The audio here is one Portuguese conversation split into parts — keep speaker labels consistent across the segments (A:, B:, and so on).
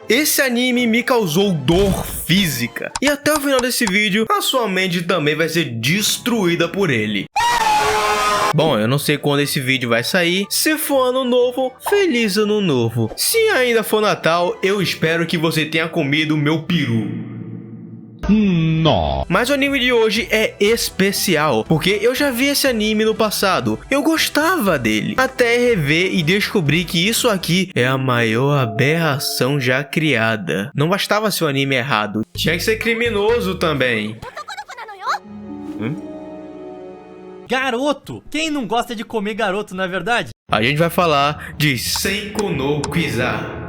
A: Esse anime me causou dor física. E até o final desse vídeo, a sua mente também vai ser destruída por ele. Bom, eu não sei quando esse vídeo vai sair. Se for ano novo, feliz ano novo. Se ainda for Natal, eu espero que você tenha comido o meu peru.
B: Não.
A: Mas o anime de hoje é especial, porque eu já vi esse anime no passado. Eu gostava dele, até rever e descobrir que isso aqui é a maior aberração já criada. Não bastava ser o anime errado, tinha que ser criminoso também.
C: Garoto! Quem não gosta de comer garoto, não é verdade?
A: A gente vai falar de Senku no Quiza.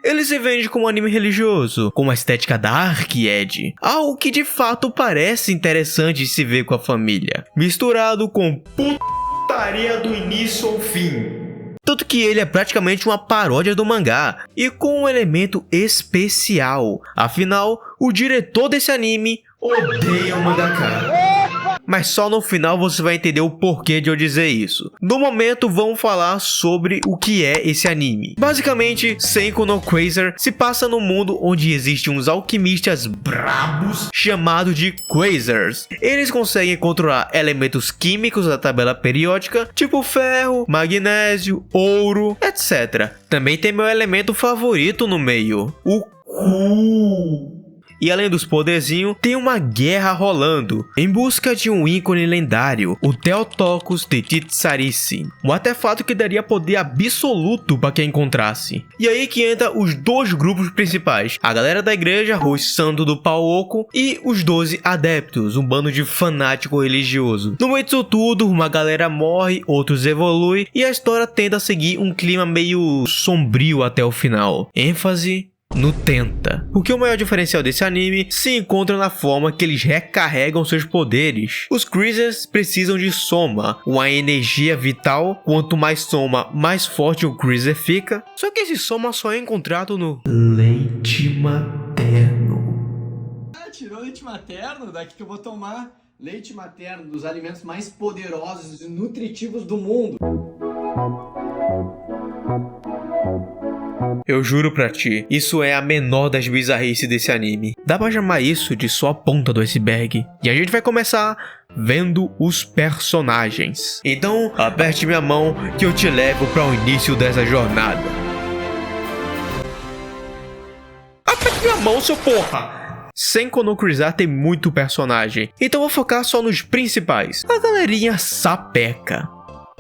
A: Ele se vende como um anime religioso, com uma estética dark e edgy, algo que de fato parece interessante de se ver com a família, misturado com putaria do início ao fim. Tanto que ele é praticamente uma paródia do mangá, e com um elemento especial. Afinal, o diretor desse anime odeia o mangaka. Mas só no final você vai entender o porquê de eu dizer isso. No momento vamos falar sobre o que é esse anime. Basicamente, Senku no Quasar se passa num mundo onde existem uns alquimistas brabos chamados de Quasars. Eles conseguem controlar elementos químicos da tabela periódica, tipo ferro, magnésio, ouro, etc. Também tem meu elemento favorito no meio, o cu. E além dos poderzinhos, tem uma guerra rolando, em busca de um ícone lendário, o Theotokos de Titsarici, um artefato que daria poder absoluto para quem encontrasse. E aí que entra os dois grupos principais, a galera da igreja, os santos do pau oco, e os 12 adeptos, um bando de fanático religioso. No meio disso tudo, uma galera morre, outros evoluem, e a história tende a seguir um clima meio sombrio até o final. ênfase no tenta. Porque o maior diferencial desse anime se encontra na forma que eles recarregam seus poderes. Os Quasars precisam de soma, uma energia vital. Quanto mais soma, mais forte o Quasar fica. Só que esse soma só é encontrado no leite materno.
D: Ah, tirou leite materno? Daqui que eu vou tomar leite materno, dos alimentos mais poderosos e nutritivos do mundo.
A: Eu juro pra ti, isso é a menor das bizarrices desse anime. Dá pra chamar isso de só a ponta do iceberg. E a gente vai começar vendo os personagens. Então, aperte minha mão que eu te levo para o início dessa jornada. Aperte minha mão, seu porra! Senku no Quiza tem muito personagem, então vou focar só nos principais. A galerinha sapeca.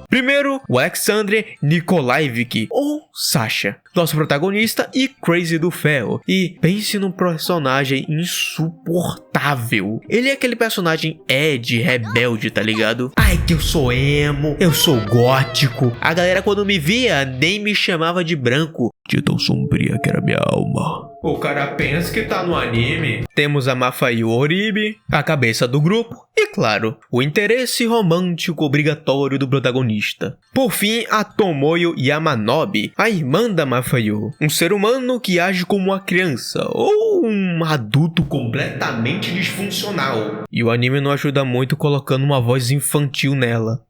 A: Primeiro, o Alexandre Nikolaevich, ou Sasha, nosso protagonista e Crazy do Ferro. E pense num personagem insuportável. Ele é aquele personagem Ed, rebelde, tá ligado? Ai, que eu sou emo, eu sou gótico. A galera quando me via nem me chamava de branco, de tão sombria que era minha alma. O cara pensa que tá no anime. Temos a Mafayu Oribe, a cabeça do grupo, e claro, o interesse romântico obrigatório do protagonista. Por fim, a Tomoyo Yamanobe, a irmã da Mafayu, um ser humano que age como uma criança, ou um adulto completamente disfuncional. E o anime não ajuda muito colocando uma voz infantil nela.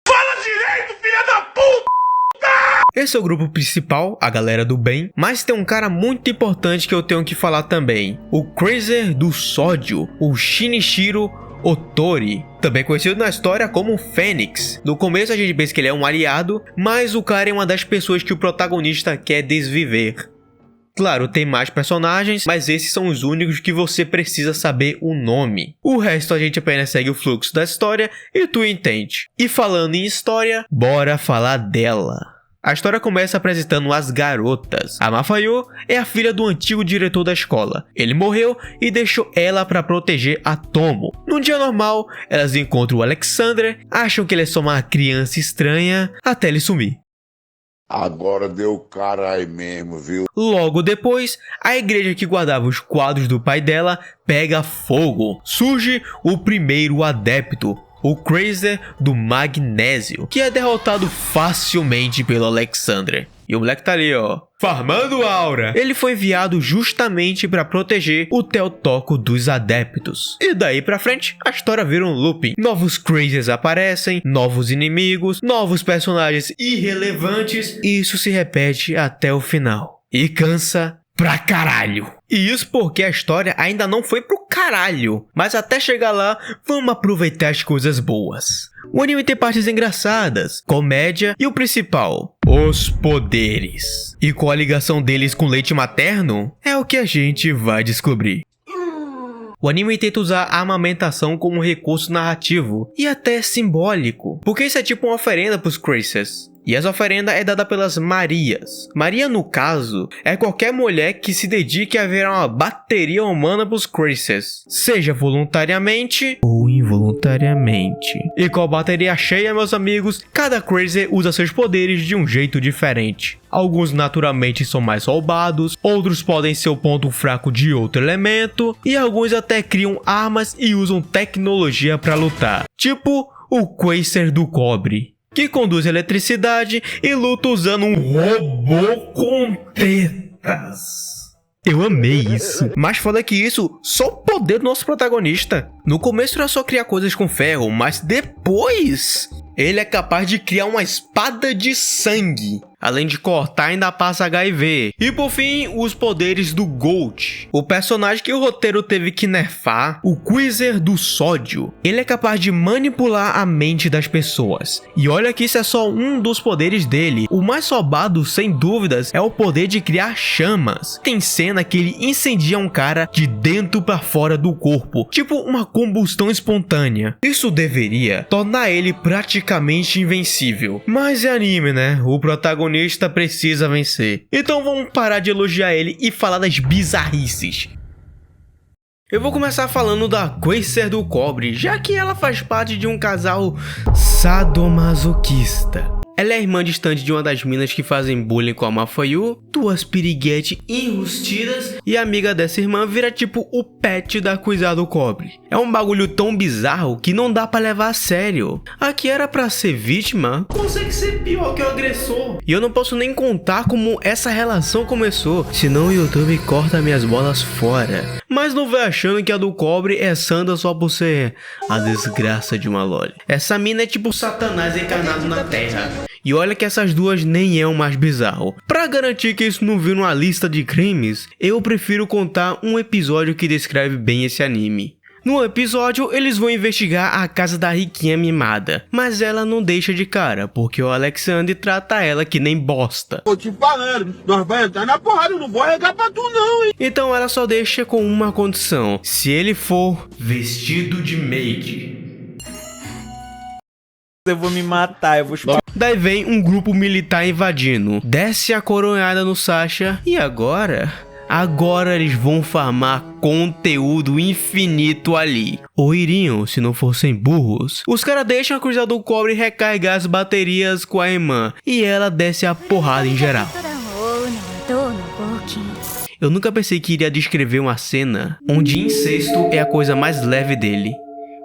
B: Fala direito, filha da puta!
A: Esse é o grupo principal, a galera do bem, mas tem um cara muito importante que eu tenho que falar também. O Quasar do sódio, o Shinichiro Otori, também conhecido na história como Fênix. No começo a gente pensa que ele é um aliado, mas o cara é uma das pessoas que o protagonista quer desviver. Claro, tem mais personagens, mas esses são os únicos que você precisa saber o nome. O resto a gente apenas segue o fluxo da história e tu entende. E falando em história, bora falar dela. A história começa apresentando as garotas. A Mafayu é a filha do antigo diretor da escola. Ele morreu e deixou ela para proteger a Tomo. Num dia normal, elas encontram o Alexandre, acham que ele é só uma criança estranha, até ele sumir.
E: Agora deu caralho mesmo, viu?
A: Logo depois, a igreja que guardava os quadros do pai dela pega fogo. Surge o primeiro adepto, o Quasar do magnésio, que é derrotado facilmente pelo Alexandre. E o moleque tá ali, ó, farmando aura. Ele foi enviado justamente pra proteger o Teotoko dos adeptos. E daí pra frente, a história vira um looping. Novos Crazers aparecem, novos inimigos, novos personagens irrelevantes. E isso se repete até o final. E cansa pra caralho. E isso porque a história ainda não foi pro caralho. Mas até chegar lá, vamos aproveitar as coisas boas. O anime tem partes engraçadas, comédia e o principal, os poderes. E qual a ligação deles com leite materno? É o que a gente vai descobrir. O anime tenta usar a amamentação como recurso narrativo e até simbólico, porque isso é tipo uma oferenda pros Crazers. E essa oferenda é dada pelas Marias. Maria, no caso, é qualquer mulher que se dedique a virar uma bateria humana pros Crazers, seja voluntariamente ou involuntariamente. E com a bateria cheia, meus amigos, cada Crazer usa seus poderes de um jeito diferente. Alguns naturalmente são mais roubados, outros podem ser o ponto fraco de outro elemento, e alguns até criam armas e usam tecnologia para lutar. Tipo o Quasar do Cobre, que conduz eletricidade e luta usando um robô com tetas. Eu amei isso. Mais foda que isso, só o poder do nosso protagonista. No começo era só criar coisas com ferro, mas depois ele é capaz de criar uma espada de sangue. Além de cortar, ainda passa HIV. E por fim, os poderes do Gold, o personagem que o roteiro teve que nerfar, o Quasar do Sódio. Ele é capaz de manipular a mente das pessoas. E olha que isso é só um dos poderes dele. O mais roubado, sem dúvidas, é o poder de criar chamas. Tem cena que ele incendia um cara de dentro pra fora do corpo, tipo uma combustão espontânea. Isso deveria tornar ele praticamente invencível. Mas é anime, né? O protagonista precisa vencer. Então vamos parar de elogiar ele e falar das bizarrices. Eu vou começar falando da Quasar do Cobre, já que ela faz parte de um casal sadomasoquista. Ela é a irmã distante de uma das minas que fazem bullying com a Mafayu, duas piriguetes enrustidas, e a amiga dessa irmã vira tipo o pet da Quasar do Cobre. É um bagulho tão bizarro que não dá pra levar a sério. Aqui era pra ser vítima, consegue ser pior que o agressor. E eu não posso nem contar como essa relação começou, senão o YouTube corta minhas bolas fora. Mas não vai achando que a do Cobre é santa só por ser a desgraça de uma loli. Essa mina é tipo Satanás encarnado na Terra. E olha que essas duas nem é o mais bizarro. Pra garantir que isso não vira uma lista de crimes, eu prefiro contar um episódio que descreve bem esse anime. No episódio, eles vão investigar a casa da riquinha mimada, mas ela não deixa de cara, porque o Alexandre trata ela que nem bosta.
B: Tô te falando, nós vai entrar na porrada, eu não vou arregar pra tu não, hein?
A: Então ela só deixa com uma condição: se ele for vestido de maid.
C: Eu vou me matar, eu vou chupar.
A: Daí vem um grupo militar invadindo, desce a coronhada no Sasha e agora eles vão farmar conteúdo infinito ali. Ou iriam, se não fossem burros. Os caras deixam a Quasar do Cobre recarregar as baterias com a irmã e ela desce a porrada em geral. Eu nunca pensei que iria descrever uma cena onde incesto é a coisa mais leve dele.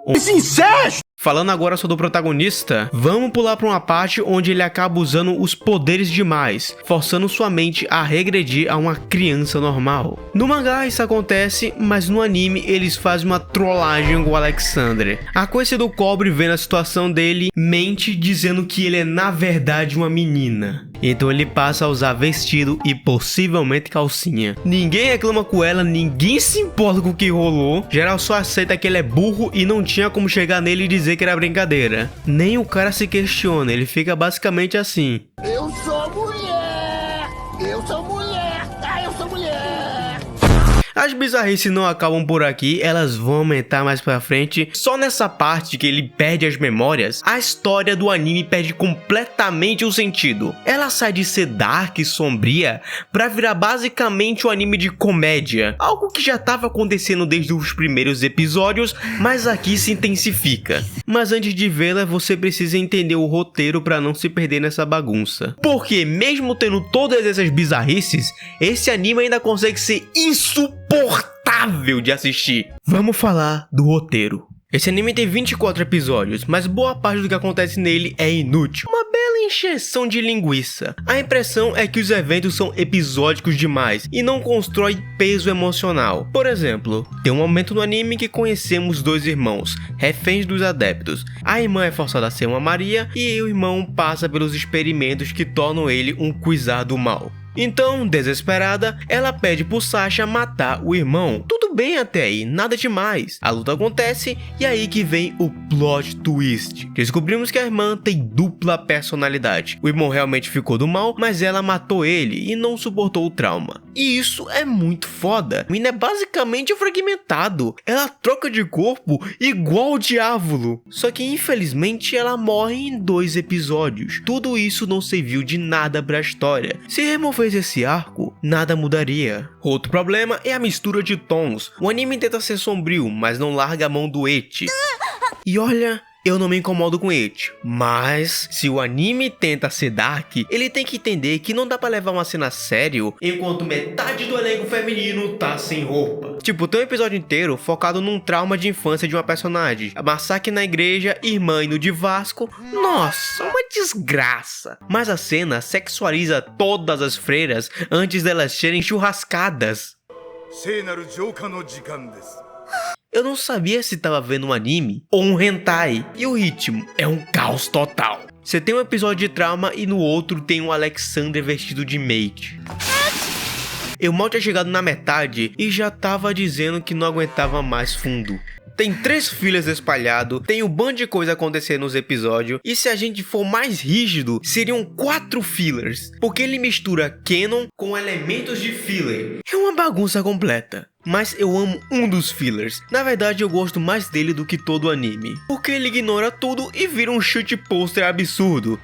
B: Incesto!
A: Falando agora sobre o protagonista, vamos pular para uma parte onde ele acaba usando os poderes demais, forçando sua mente a regredir a uma criança normal. No mangá isso acontece, mas no anime eles fazem uma trollagem com o Alexandre. A Quasar do Cobre vendo a situação dele, mente dizendo que ele é na verdade uma menina. Então ele passa a usar vestido e possivelmente calcinha. Ninguém reclama com ela, ninguém se importa com o que rolou. Geral só aceita que ele é burro e não tinha como chegar nele e dizer que era brincadeira. Nem o cara se questiona, ele fica basicamente assim:
B: Eu sou mulher! Eu sou mulher! Ah, eu sou mulher!
A: As bizarrices não acabam por aqui, elas vão aumentar mais pra frente. Só nessa parte que ele perde as memórias, a história do anime perde completamente o sentido. Ela sai de ser dark e sombria pra virar basicamente um anime de comédia, algo que já estava acontecendo desde os primeiros episódios, mas aqui se intensifica. Mas antes de vê-la, você precisa entender o roteiro pra não se perder nessa bagunça. Porque mesmo tendo todas essas bizarrices, esse anime ainda consegue ser insuportável de assistir. Vamos falar do roteiro. Esse anime tem 24 episódios, mas boa parte do que acontece nele é inútil. Uma bela encheção de linguiça. A impressão é que os eventos são episódicos demais e não constrói peso emocional. Por exemplo, tem um momento no anime que conhecemos dois irmãos, reféns dos adeptos. A irmã é forçada a ser uma Maria e o irmão passa pelos experimentos que tornam ele um Quasar do mal. Então, desesperada, ela pede pro Sasha matar o irmão. Tudo bem até aí, nada demais. A luta acontece e aí que vem o plot twist. Descobrimos que a irmã tem dupla personalidade. O irmão realmente ficou do mal, mas ela matou ele e não suportou o trauma. E isso é muito foda. A mina é basicamente fragmentado. Ela troca de corpo igual o Diávolo. Só que infelizmente ela morre em 2 episódios. Tudo isso não serviu de nada pra história. Se removesse esse arco, nada mudaria. Outro problema é a mistura de tons. O anime tenta ser sombrio, mas não larga a mão do ecchi. E olha, eu não me incomodo com ecchi, mas se o anime tenta ser dark, ele tem que entender que não dá pra levar uma cena a sério enquanto metade do elenco feminino tá sem roupa. Tipo, tem um episódio inteiro focado num trauma de infância de uma personagem, a massacre na igreja, irmã indo de Vasco. Nossa, uma desgraça. Mas a cena sexualiza todas as freiras antes delas serem churrascadas. Eu não sabia se tava vendo um anime ou um hentai, e o ritmo é um caos total. Você tem um episódio de trauma e no outro tem um Alexander vestido de maid. Eu mal tinha chegado na metade e já tava dizendo que não aguentava mais fundo. Tem 3 fillers espalhados, tem um bando de coisa acontecendo nos episódios, e se a gente for mais rígido, seriam 4 fillers, porque ele mistura canon com elementos de filler. É uma bagunça completa. Mas eu amo um dos fillers. Na verdade eu gosto mais dele do que todo o anime, porque ele ignora tudo e vira um shit poster absurdo.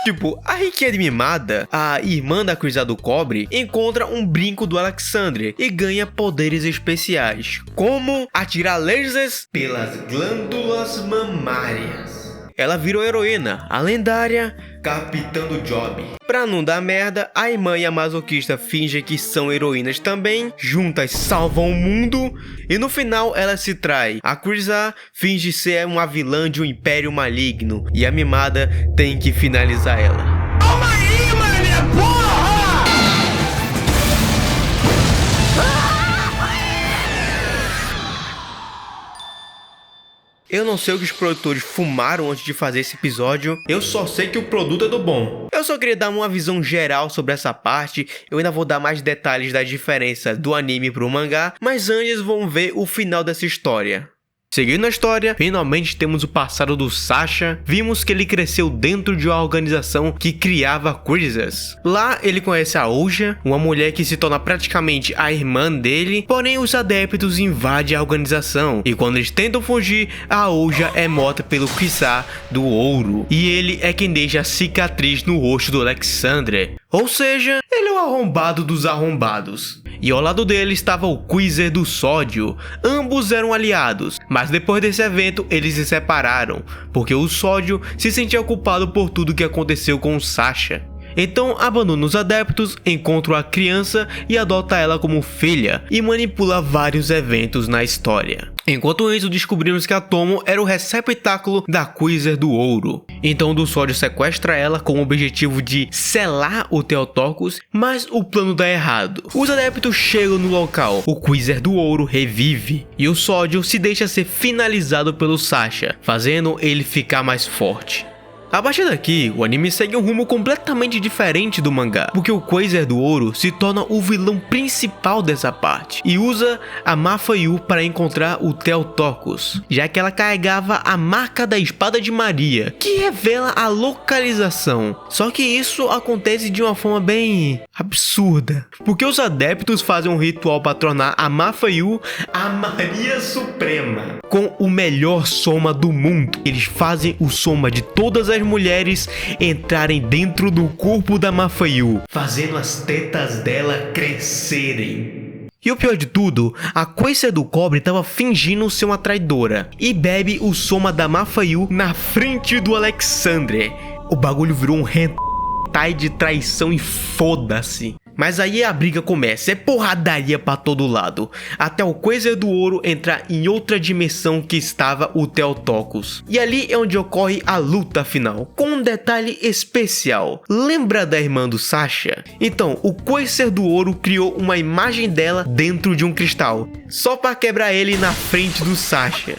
A: Tipo, a Riquelme mimada, a irmã da Quasar do Cobre, encontra um brinco do Alexander e ganha poderes especiais, como atirar lasers pelas glândulas mamárias. Ela virou heroína, a lendária Capitã do Job. Pra não dar merda, a irmã e a masoquista fingem que são heroínas também, juntas salvam o mundo, e no final ela se trai. A Quasar finge ser uma vilã de um império maligno, e a mimada tem que finalizar ela.
B: Calma aí, mano, minha porra!
A: Eu não sei o que os produtores fumaram antes de fazer esse episódio, eu só sei que o produto é do bom. Eu só queria dar uma visão geral sobre essa parte, eu ainda vou dar mais detalhes da diferença do anime pro mangá, mas antes vamos ver o final dessa história. Seguindo a história, finalmente temos o passado do Sasha. Vimos que ele cresceu dentro de uma organização que criava Quasars. Lá ele conhece a Ouja, uma mulher que se torna praticamente a irmã dele, porém os adeptos invadem a organização, e quando eles tentam fugir, a Ouja é morta pelo Quasar do Ouro, e ele é quem deixa a cicatriz no rosto do Alexander. Ou seja, ele é o arrombado dos arrombados. E ao lado dele estava o Quasar do Sódio. Ambos eram aliados, mas depois desse evento eles se separaram, porque o Sódio se sentia culpado por tudo que aconteceu com o Sasha. Então abandona os adeptos, encontra a criança e adota ela como filha, e manipula vários eventos na história. Enquanto isso, descobrimos que a Tomo era o receptáculo da Quasar do Ouro. Então o Sódio sequestra ela com o objetivo de selar o Theotokos, mas o plano dá errado. Os adeptos chegam no local, o Quasar do Ouro revive, e o Sódio se deixa ser finalizado pelo Sasha, fazendo ele ficar mais forte. A partir daqui, o anime segue um rumo completamente diferente do mangá, porque o Quasar do Ouro se torna o vilão principal dessa parte, e usa a Mafayu para encontrar o Theotokos, já que ela carregava a marca da espada de Maria, que revela a localização. Só que isso acontece de uma forma bem absurda, porque os adeptos fazem um ritual para tornar a Mafayu a Maria Suprema, com o melhor soma do mundo. Eles fazem o soma de todas as mulheres entrarem dentro do corpo da Mafayu, fazendo as tetas dela crescerem. E o pior de tudo, a Quasar do Cobre estava fingindo ser uma traidora e bebe o soma da Mafayu na frente do Alexander. O bagulho virou um hentai de traição e foda-se. Mas aí a briga começa, é porradaria pra todo lado, até o Quasar do Ouro entrar em outra dimensão que estava o Theotokos. E ali é onde ocorre a luta final, com um detalhe especial. Lembra da irmã do Sasha? Então, o Quasar do Ouro criou uma imagem dela dentro de um cristal, só pra quebrar ele na frente do Sasha.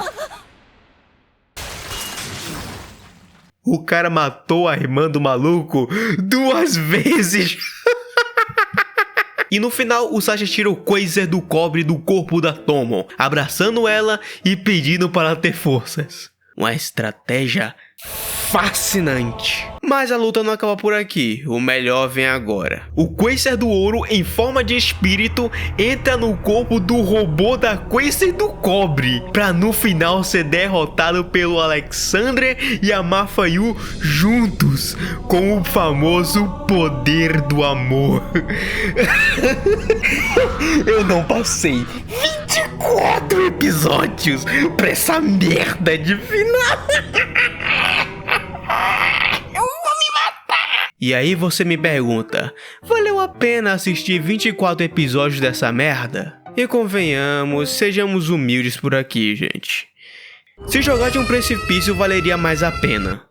A: O cara matou a irmã do maluco 2 vezes. E no final, o Sasha tira o Quasar do cobre do corpo da Tomo, abraçando ela e pedindo para ela ter forças. Uma estratégia fascinante. Mas a luta não acaba por aqui, o melhor vem agora. O Quasar do Ouro, em forma de espírito, entra no corpo do robô da Quasar do Cobre, pra no final ser derrotado pelo Alexandre e a Mafayu juntos, com o famoso poder do amor. Eu não passei 24 episódios pra essa merda de final. E aí você me pergunta, valeu a pena assistir 24 episódios dessa merda? E convenhamos, sejamos humildes por aqui, gente. Se jogar de um precipício valeria mais a pena.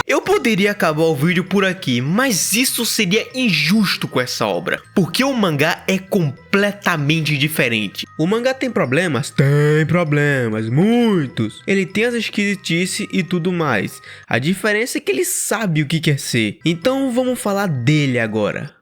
A: Eu poderia acabar o vídeo por aqui, mas isso seria injusto com essa obra, porque o mangá é completamente diferente. O mangá tem problemas? Tem problemas, muitos. Ele tem as esquisitices e tudo mais. A diferença é que ele sabe o que quer ser. Então vamos falar dele agora.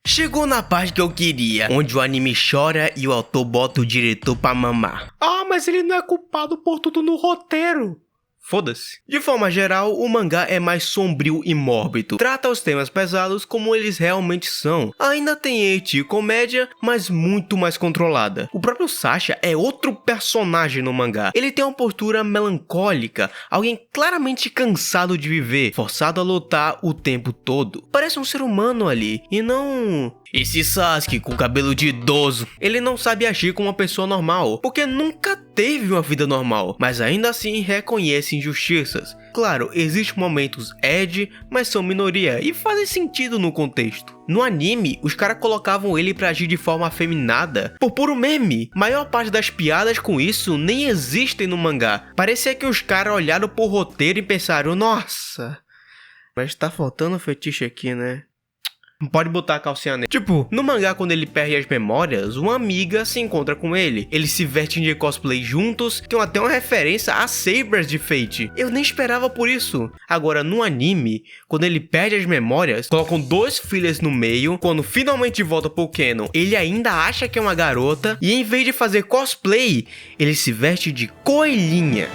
A: Chegou na parte que eu queria, onde o anime chora e o autor bota o diretor pra mamar. Ah, mas ele não é culpado por tudo no roteiro. Foda-se. De forma geral, o mangá é mais sombrio e mórbido. Trata os temas pesados como eles realmente são. Ainda tem eti e comédia, mas muito mais controlada. O próprio Sasha é outro personagem no mangá. Ele tem uma postura melancólica, alguém claramente cansado de viver, forçado a lutar o tempo todo. Parece um ser humano ali, e não... esse Sasuke com cabelo de idoso. Ele não sabe agir como uma pessoa normal, porque nunca teve uma vida normal, mas ainda assim reconhece injustiças. Claro, existem momentos edgy, mas são minoria e fazem sentido no contexto. No anime, os caras colocavam ele pra agir de forma afeminada por puro meme. Maior parte das piadas com isso nem existem no mangá. Parecia que os caras olharam pro roteiro e pensaram, nossa, mas tá faltando fetiche aqui, né? Pode botar a calcinha nele. Tipo, no mangá, quando ele perde as memórias, uma amiga se encontra com ele. Eles se vestem de cosplay juntos, tem até uma referência a Sabers de Fate. Eu nem esperava por isso. Agora, no anime, quando ele perde as memórias, colocam 2 filhas no meio. Quando finalmente volta pro canon, ele ainda acha que é uma garota. E em vez de fazer cosplay, ele se veste de coelhinha.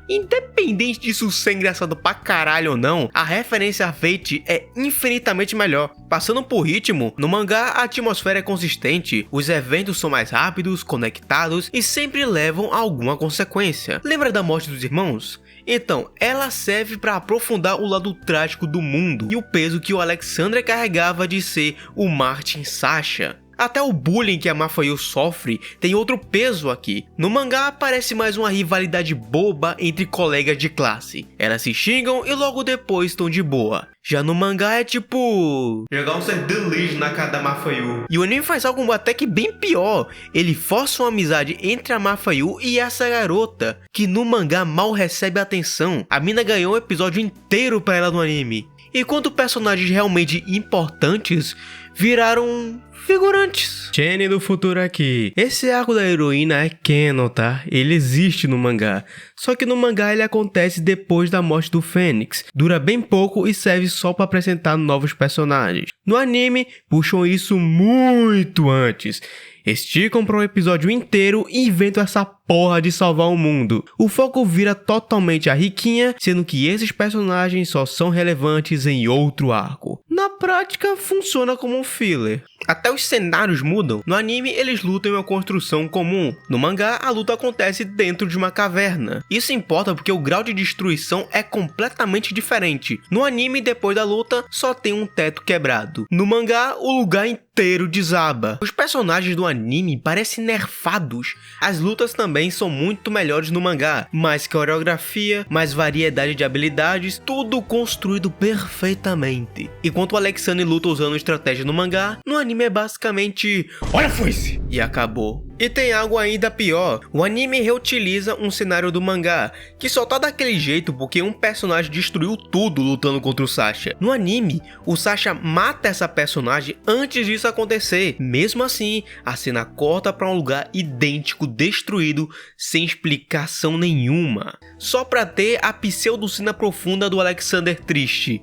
A: Independente disso ser engraçado pra caralho ou não, a referência a Fate é infinitamente melhor. Passando por ritmo, no mangá a atmosfera é consistente, os eventos são mais rápidos, conectados e sempre levam a alguma consequência. Lembra da morte dos irmãos? Então, ela serve para aprofundar o lado trágico do mundo e o peso que o Alexandre carregava de ser o Martin Sasha. Até o bullying que a Mafayu sofre tem outro peso aqui. No mangá parece mais uma rivalidade boba entre colegas de classe. Elas se xingam e logo depois estão de boa. Já no mangá é tipo... jogar um ser delírio na cara da Mafayu. E o anime faz algo até que bem pior. Ele força uma amizade entre a Mafayu e essa garota, que no mangá mal recebe atenção. A mina ganhou um episódio inteiro pra ela no anime. Enquanto personagens realmente importantes viraram figurantes. Jenny do futuro aqui. Esse arco da heroína é canon, tá? Ele existe no mangá. Só que no mangá ele acontece depois da morte do Fênix. Dura bem pouco e serve só pra apresentar novos personagens. No anime, puxam isso muito antes. Esticam para um episódio inteiro e inventam essa porra de salvar o mundo. O foco vira totalmente a Riquinha, sendo que esses personagens só são relevantes em outro arco. Na prática, funciona como um filler. Até os cenários mudam. No anime, eles lutam em uma construção comum. No mangá, a luta acontece dentro de uma caverna. Isso importa porque o grau de destruição é completamente diferente. No anime, depois da luta, só tem um teto quebrado. No mangá, o lugar inteiro desaba. Os personagens do anime parecem nerfados. As lutas também são muito melhores no mangá. Mais coreografia, mais variedade de habilidades, tudo construído perfeitamente. Enquanto o Alexander luta usando estratégia no mangá, no anime é basicamente olha a foice! E acabou. E tem algo ainda pior, o anime reutiliza um cenário do mangá, que só tá daquele jeito porque um personagem destruiu tudo lutando contra o Sasha. No anime, o Sasha mata essa personagem antes disso acontecer. Mesmo assim, a cena corta pra um lugar idêntico destruído sem explicação nenhuma. Só pra ter a pseudo-cena profunda do Alexander triste.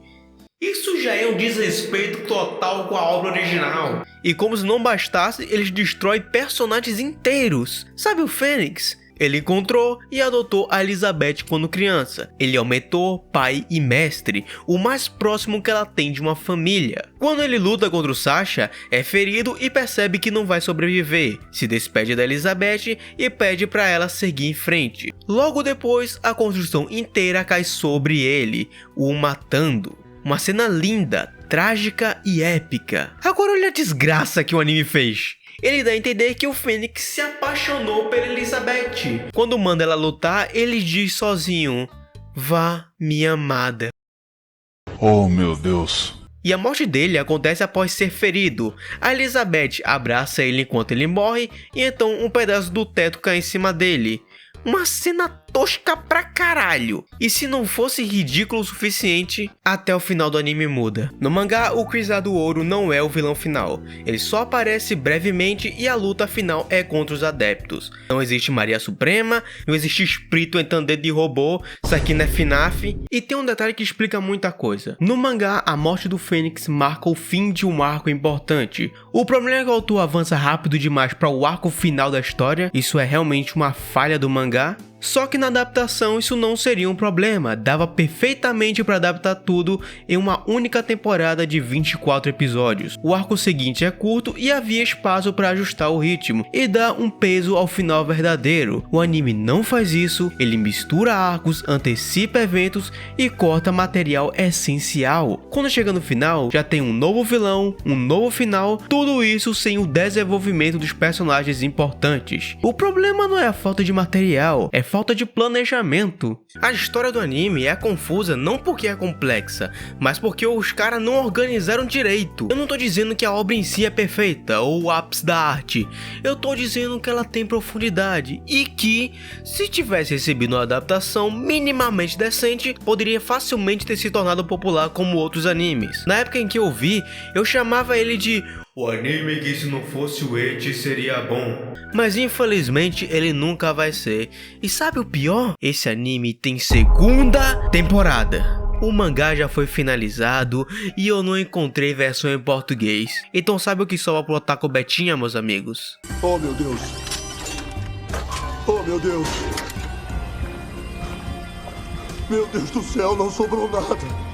A: Isso já é um desrespeito total com a obra original. E como se não bastasse, eles destroem personagens inteiros. Sabe o Fênix? Ele encontrou e adotou a Elizabeth quando criança. Ele é o mentor, pai e mestre, o mais próximo que ela tem de uma família. Quando ele luta contra o Sasha, é ferido e percebe que não vai sobreviver. Se despede da Elizabeth e pede para ela seguir em frente. Logo depois, a construção inteira cai sobre ele, o matando. Uma cena linda, trágica e épica. Agora olha a desgraça que o anime fez. Ele dá a entender que o Fênix se apaixonou pela Elizabeth. Quando manda ela lutar, ele diz sozinho: vá, minha amada.
E: Oh, meu Deus.
A: E a morte dele acontece após ser ferido. A Elizabeth abraça ele enquanto ele morre e então um pedaço do teto cai em cima dele. Uma cena tosca pra caralho. E se não fosse ridículo o suficiente, até o final do anime muda. No mangá, o Cruzado Ouro não é o vilão final. Ele só aparece brevemente e a luta final é contra os adeptos. Não existe Maria Suprema, não existe espírito entendendo de robô, isso aqui não é FNAF. E tem um detalhe que explica muita coisa. No mangá, a morte do Fênix marca o fim de um arco importante. O problema é que o autor avança rápido demais para o arco final da história. Isso é realmente uma falha do mangá. Só que na adaptação isso não seria um problema, dava perfeitamente para adaptar tudo em uma única temporada de 24 episódios. O arco seguinte é curto e havia espaço para ajustar o ritmo e dar um peso ao final verdadeiro. O anime não faz isso, ele mistura arcos, antecipa eventos e corta material essencial. Quando chega no final, já tem um novo vilão, um novo final, tudo isso sem o desenvolvimento dos personagens importantes. O problema não é a falta de material, é falta de planejamento. A história do anime é confusa não porque é complexa, mas porque os caras não organizaram direito. Eu não tô dizendo que a obra em si é perfeita ou o ápice da arte. Eu tô dizendo que ela tem profundidade e que, se tivesse recebido uma adaptação minimamente decente, poderia facilmente ter se tornado popular como outros animes. Na época em que eu vi, eu chamava ele de o anime que se não fosse o Eti seria bom. Mas infelizmente ele nunca vai ser. E sabe o pior? Esse anime tem segunda temporada. O mangá já foi finalizado e eu não encontrei versão em português. Então sabe o que sobra pro Otaku Betinha, meus amigos?
E: Oh, meu Deus. Oh, meu Deus. Meu Deus do céu, não sobrou nada.